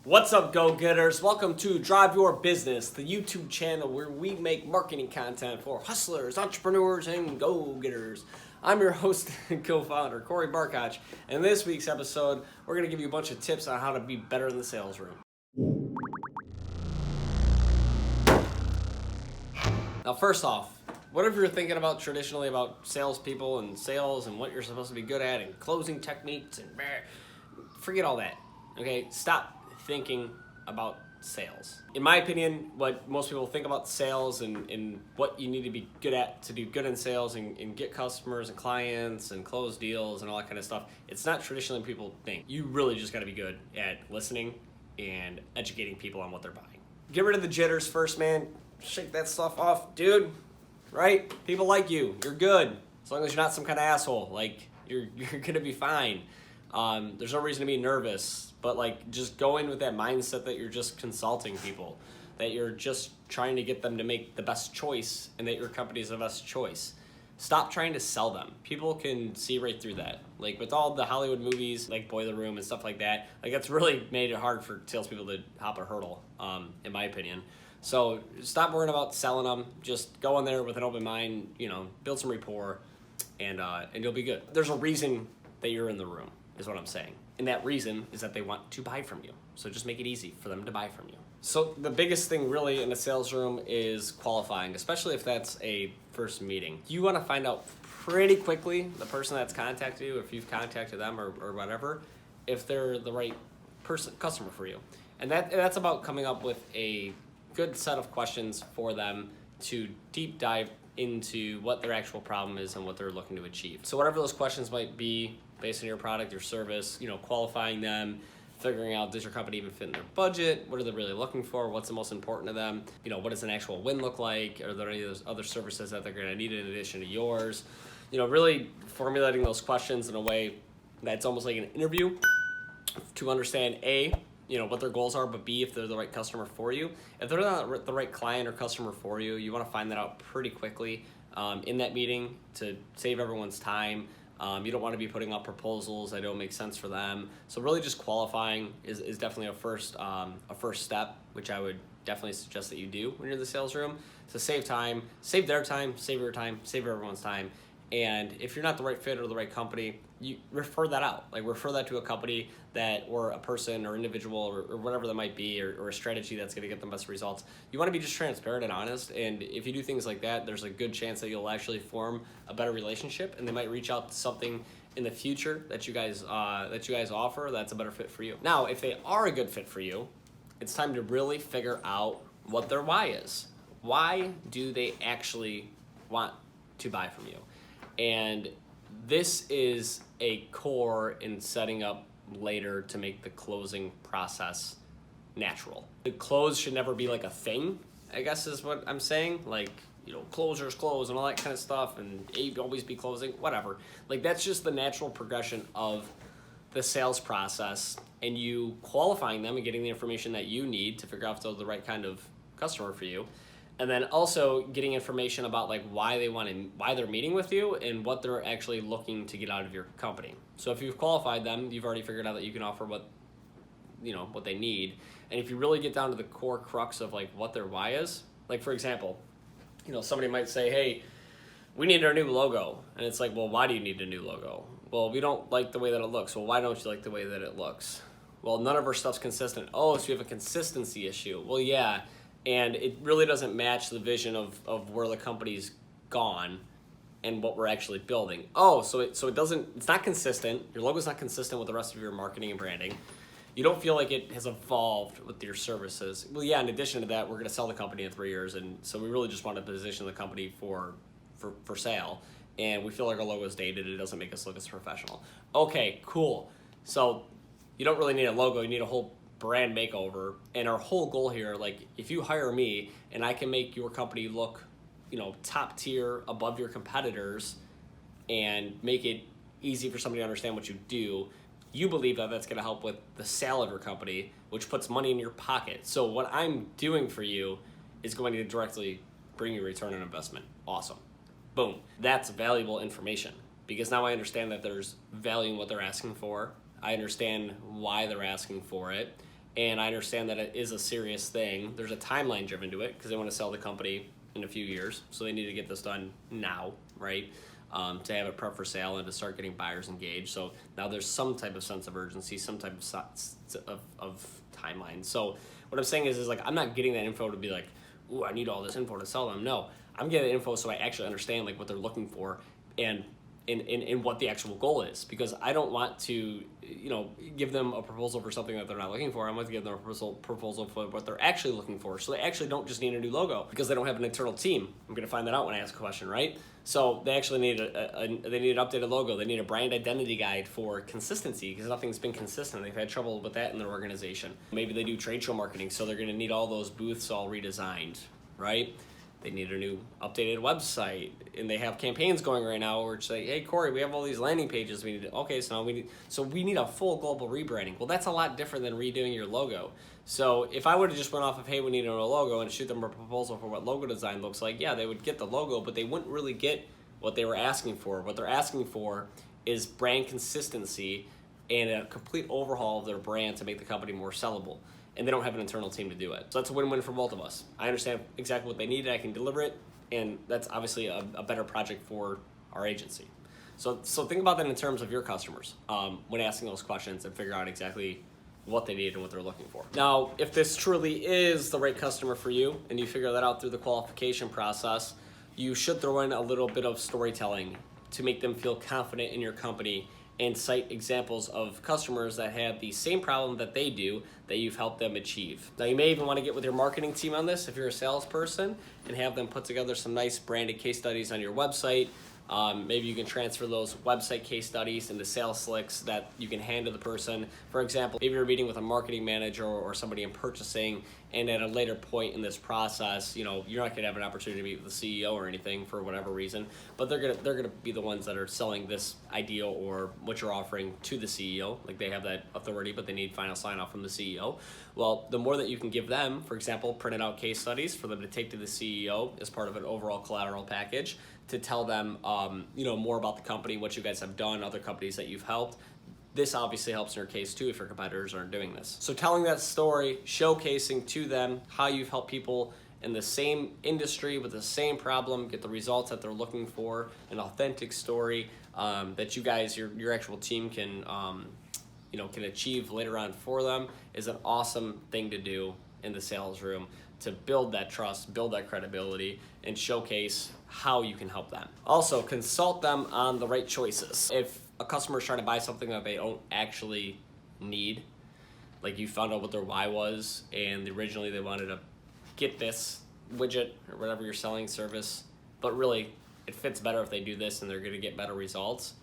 What's up, go-getters? Welcome to Drive Your Business, the YouTube channel where we make marketing content for hustlers, entrepreneurs, and go-getters. I'm your host and co-founder, Corey Barkoch, and in this week's episode, we're going to give you a bunch of tips on how to be better in the sales room. Now, first off, whatever you're thinking about traditionally about salespeople and sales and what you're supposed to be good at and closing techniques and forget all that, okay? Stop thinking about sales. In my opinion, what most people think about sales and what you need to be good at to do good in sales and get customers and clients and close deals and all that kind of stuff, it's not traditionally people think. You really just got to be good at listening and educating people on what they're buying. Get rid of the jitters first, man. Shake that stuff off, dude. Right? People like you. You're good. As long as you're not some kind of asshole. Like, you're gonna be fine. There's no reason to be nervous, but like just go in with that mindset that you're just consulting people, that you're just trying to get them to make the best choice and that your company is the best choice. Stop trying to sell them. People can see right through that. Like with all the Hollywood movies, like Boiler Room and stuff like that, like that's really made it hard for salespeople to hop a hurdle, in my opinion. So stop worrying about selling them. Just go in there with an open mind, build some rapport, and you'll be good. There's a reason that you're in the room, is what I'm saying. And that reason is that they want to buy from you. So just make it easy for them to buy from you. So the biggest thing really in a sales room is qualifying, especially if that's a first meeting. You want to find out pretty quickly the person that's contacted you, if you've contacted them or whatever, if they're the right customer for you. And that's about coming up with a good set of questions for them to deep dive into what their actual problem is and what they're looking to achieve. So whatever those questions might be based on your product, your service, qualifying them, figuring out, does your company even fit in their budget? What are they really looking for? What's the most important to them? What does an actual win look like? Are there any of those other services that they're going to need in addition to yours? Really formulating those questions in a way that's almost like an interview to understand A, what their goals are, but B, if they're the right customer for you. If they're not the right client or customer for you, you want to find that out pretty quickly in that meeting to save everyone's time. You don't want to be putting out proposals that don't make sense for them. So really just qualifying is definitely a first step, which I would definitely suggest that you do when you're in the sales room to save time, save their time, save your time, save everyone's time. And if you're not the right fit or the right company, you refer that out. Like refer that to a company or a person or individual or whatever that might be, or a strategy that's going to get the best results. You want to be just transparent and honest. And if you do things like that, there's a good chance that you'll actually form a better relationship, and they might reach out to something in the future that you guys offer that's a better fit for you. Now, if they are a good fit for you, it's time to really figure out what their why is. Why do they actually want to buy from you? And this is a core in setting up later to make the closing process natural. The close should never be like a thing, I guess is what I'm saying. Like, closers close and all that kind of stuff, and you always be closing, whatever. Like, that's just the natural progression of the sales process, and you qualifying them and getting the information that you need to figure out if they're the right kind of customer for you. And then also getting information about like why they're meeting with you and what they're actually looking to get out of your company. So if you've qualified them, you've already figured out that you can offer what they need. And if you really get down to the core crux of like what their why is, like for example, somebody might say, hey, we need our new logo. And it's like, well, why do you need a new logo? Well, we don't like the way that it looks. Well, why don't you like the way that it looks? Well, none of our stuff's consistent. Oh, so you have a consistency issue. Well, yeah. And it really doesn't match the vision of where the company's gone and what we're actually building. Oh, so it's not consistent. Your logo's not consistent with the rest of your marketing and branding. You don't feel like it has evolved with your services. Well, yeah, in addition to that, we're going to sell the company in 3 years. And so we really just want to position the company for sale. And we feel like our logo is dated. It doesn't make us look as professional. Okay, cool. So you don't really need a logo. You need a whole brand makeover. And our whole goal here, like if you hire me and I can make your company look, top tier above your competitors and make it easy for somebody to understand what you do, you believe that that's going to help with the sale of your company, which puts money in your pocket. So what I'm doing for you is going to directly bring you return on investment. Awesome. Boom. That's valuable information because now I understand that there's value in what they're asking for. I understand why they're asking for it. and I understand that it is a serious thing. There's a timeline driven to it because they want to sell the company in a few years, so they need to get this done now, right? To have it prep for sale and to start getting buyers engaged. So now there's some type of sense of urgency, some type of timeline. So what I'm saying is like I'm not getting that info to be like, ooh, I need all this info to sell them. No, I'm getting the info so I actually understand like what they're looking for and in what the actual goal is, because I don't want to, give them a proposal for something that they're not looking for. I want to give them a proposal for what they're actually looking for. So they actually don't just need a new logo because they don't have an internal team. I'm going to find that out when I ask a question, right? So they actually need they need an updated logo. They need a brand identity guide for consistency because nothing's been consistent. They've had trouble with that in their organization. Maybe they do trade show marketing, so they're going to need all those booths all redesigned, right? They need a new updated website, and they have campaigns going right now where it's like, hey Corey, we have all these landing pages we need to, okay, so now we need a full global rebranding. Well, that's a lot different than redoing your logo. So if I would have just went off of, hey, we need a logo and shoot them a proposal for what logo design looks like, yeah, they would get the logo, but they wouldn't really get what they were asking for. What they're asking for is brand consistency and a complete overhaul of their brand to make the company more sellable. And they don't have an internal team to do it. So that's a win-win for both of us. I understand exactly what they need, I can deliver it, and that's obviously a better project for our agency. So think about that in terms of your customers when asking those questions and figure out exactly what they need and what they're looking for. Now, if this truly is the right customer for you and you figure that out through the qualification process, you should throw in a little bit of storytelling to make them feel confident in your company and cite examples of customers that have the same problem that they do that you've helped them achieve. Now you may even want to get with your marketing team on this if you're a salesperson and have them put together some nice branded case studies on your website. Maybe you can transfer those website case studies into sales slicks that you can hand to the person. For example, if you're meeting with a marketing manager or somebody in purchasing, and at a later point in this process, you're not going to have an opportunity to meet with the CEO or anything for whatever reason, but they're gonna be the ones that are selling this idea or what you're offering to the CEO. Like they have that authority, but they need final sign off from the CEO. Well, the more that you can give them, for example, printed out case studies for them to take to the CEO as part of an overall collateral package to tell them, more about the company, what you guys have done, other companies that you've helped. This obviously helps in your case too if your competitors aren't doing this. So telling that story, showcasing to them how you've helped people in the same industry with the same problem get the results that they're looking for, an authentic story that you guys, your actual team can achieve later on for them is an awesome thing to do in the sales room to build that trust, build that credibility, and showcase how you can help them. Also, consult them on the right choices. If a customer is trying to buy something that they don't actually need, like you found out what their why was, and originally they wanted to get this widget or whatever you're selling service, but really it fits better if they do this and they're gonna get better results,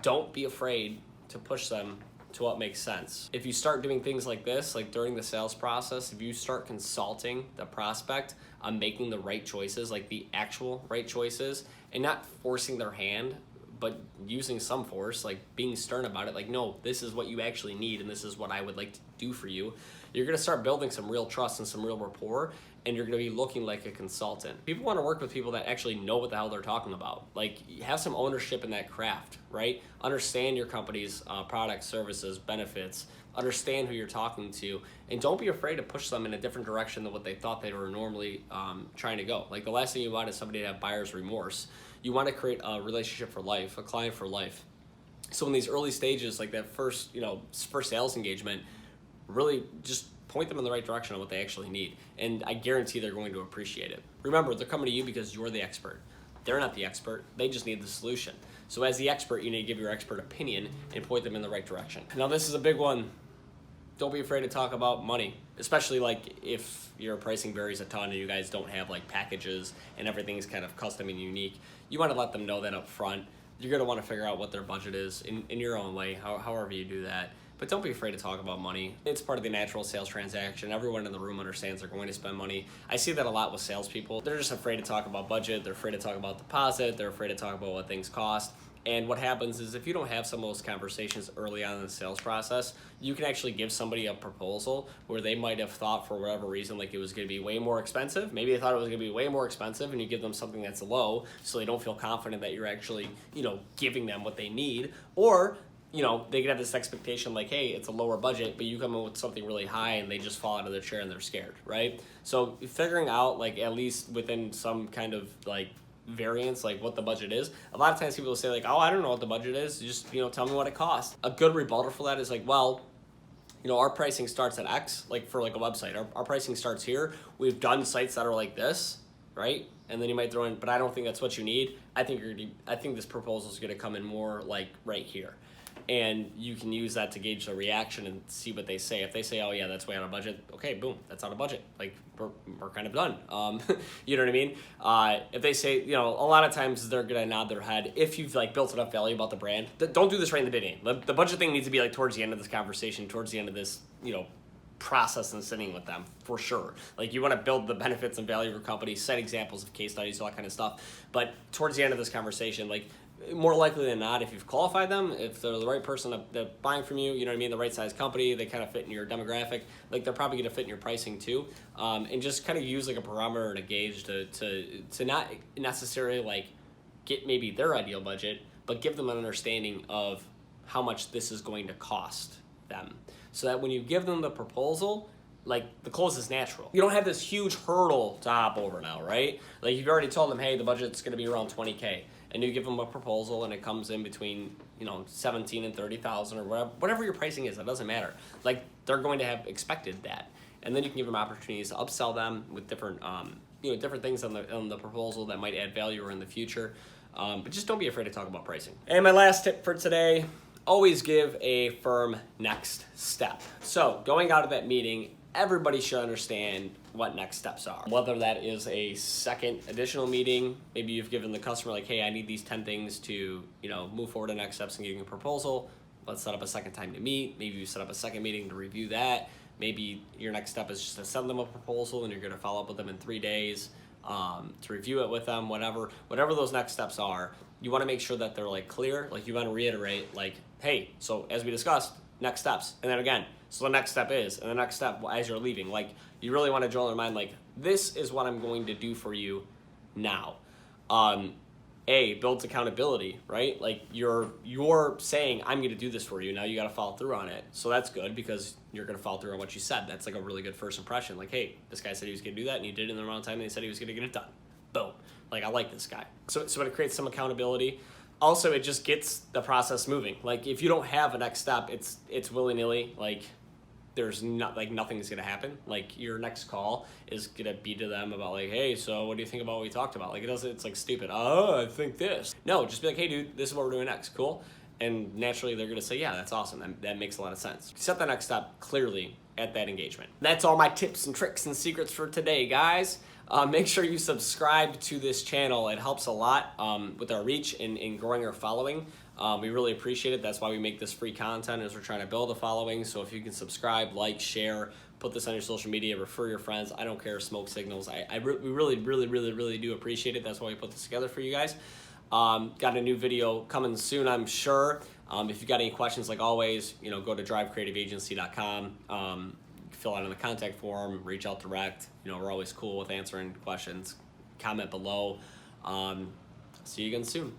don't be afraid to push them to what makes sense. If you start doing things like this, like during the sales process, if you start consulting the prospect on making the right choices, like the actual right choices, and not forcing their hand, but using some force, like being stern about it, like, no, this is what you actually need and this is what I would like to do for you, you're gonna start building some real trust and some real rapport, and you're gonna be looking like a consultant. People wanna work with people that actually know what the hell they're talking about. Like, have some ownership in that craft, right? Understand your company's products, services, benefits, understand who you're talking to, and don't be afraid to push them in a different direction than what they thought they were normally trying to go. Like, the last thing you want is somebody to have buyer's remorse. You want to create a relationship for life, a client for life. So in these early stages, like that first sales engagement, really just point them in the right direction on what they actually need. And I guarantee they're going to appreciate it. Remember, they're coming to you because you're the expert. They're not the expert, they just need the solution. So as the expert, you need to give your expert opinion and point them in the right direction. Now this is a big one. Don't be afraid to talk about money, especially like if your pricing varies a ton and you guys don't have like packages and everything's kind of custom and unique. You want to let them know that up front. You're going to want to figure out what their budget is in your own way, however you do that. But don't be afraid to talk about money. It's part of the natural sales transaction. Everyone in the room understands they're going to spend money. I see that a lot with salespeople. They're just afraid to talk about budget. They're afraid to talk about deposit. They're afraid to talk about what things cost. And what happens is if you don't have some of those conversations early on in the sales process, you can actually give somebody a proposal where they might have thought for whatever reason like it was going to be way more expensive. Maybe they thought it was going to be way more expensive, and you give them something that's low so they don't feel confident that you're actually, giving them what they need. Or you know, they could have this expectation like, hey, it's a lower budget, but you come in with something really high and they just fall out of their chair and they're scared, right? So figuring out, like, at least within some kind of like variance, like what the budget is. A lot of times people will say like, oh, I don't know what the budget is. Just, you know, tell me what it costs. A good rebuttal for that is like, well, you know, our pricing starts at X, like for like a website. Our pricing starts here. We've done sites that are like this, right? And then you might throw in, but I don't think that's what you need. I think this proposal is going to come in more like right here. And you can use that to gauge the reaction and see what they say. If they say, oh yeah, that's way out of budget, okay, boom, that's out of budget. Like, we're kind of done. You know what I mean? If they say, you know, a lot of times they're gonna nod their head. If you've like built enough value about the brand, don't do this right in the beginning. The budget thing needs to be like towards the end of this conversation, towards the end of this, you know, process and sitting with them for sure. Like, you want to build the benefits and value of your company, set examples of case studies, all that kind of stuff. But towards the end of this conversation, like, more likely than not, if you've qualified them, if they're the right person that buying from you, you know what I mean, the right size company, they kind of fit in your demographic, like they're probably going to fit in your pricing too. And just kind of use like a parameter and a gauge to not necessarily like get maybe their ideal budget, but give them an understanding of how much this is going to cost them. So that when you give them the proposal, like, the close is natural. You don't have this huge hurdle to hop over now, right? Like, you've already told them, hey, the budget's gonna be around 20K. And you give them a proposal and it comes in between, you know, 17 and 30,000 or whatever your pricing is, it doesn't matter. Like, they're going to have expected that. And then you can give them opportunities to upsell them with different, you know, different things on the proposal that might add value or in the future. But just don't be afraid to talk about pricing. And my last tip for today, always give a firm next step. So going out of that meeting, everybody should understand what next steps are. Whether that is a second additional meeting, maybe you've given the customer like, hey, I need these 10 things to, you know, move forward to next steps and giving a proposal. Let's set up a second time to meet. Maybe you set up a second meeting to review that. Maybe your next step is just to send them a proposal and you're gonna follow up with them in 3 days to review it with them, whatever those next steps are. You wanna make sure that they're like clear, like you wanna reiterate like, hey, so as we discussed, next steps. And then again, so the next step is, and the next step as you're leaving, like you really want to drill in their mind, like, this is what I'm going to do for you now. Builds accountability, right? Like you're saying, I'm going to do this for you. Now you got to follow through on it. So that's good because you're going to follow through on what you said. That's like a really good first impression. Like, hey, this guy said he was going to do that and he did it in the wrong time and he said he was going to get it done. Boom. Like, I like this guy. So it creates some accountability. Also, it just gets the process moving. Like, if you don't have a next step, it's willy-nilly. Like, there's nothing's gonna happen. Like, your next call is gonna be to them about like, hey, so what do you think about what we talked about? Like, it's like stupid. Oh, I think this. No, just be like, hey, dude, this is what we're doing next. Cool. And naturally, they're gonna say, yeah, that's awesome. That makes a lot of sense. Set the next step clearly at that engagement. That's all my tips and tricks and secrets for today, guys. Make sure you subscribe to this channel. It helps a lot with our reach and in growing our following. We really appreciate it. That's why we make this free content, as we're trying to build a following. So if you can subscribe, like, share, put this on your social media, refer your friends. I don't care, smoke signals. We really do appreciate it. That's why we put this together for you guys. Got a new video coming soon, I'm sure. If you got any questions, like always, you know, go to drivecreativeagency.com. Fill out in the contact form, reach out direct. You know, we're always cool with answering questions. Comment below. See you again soon.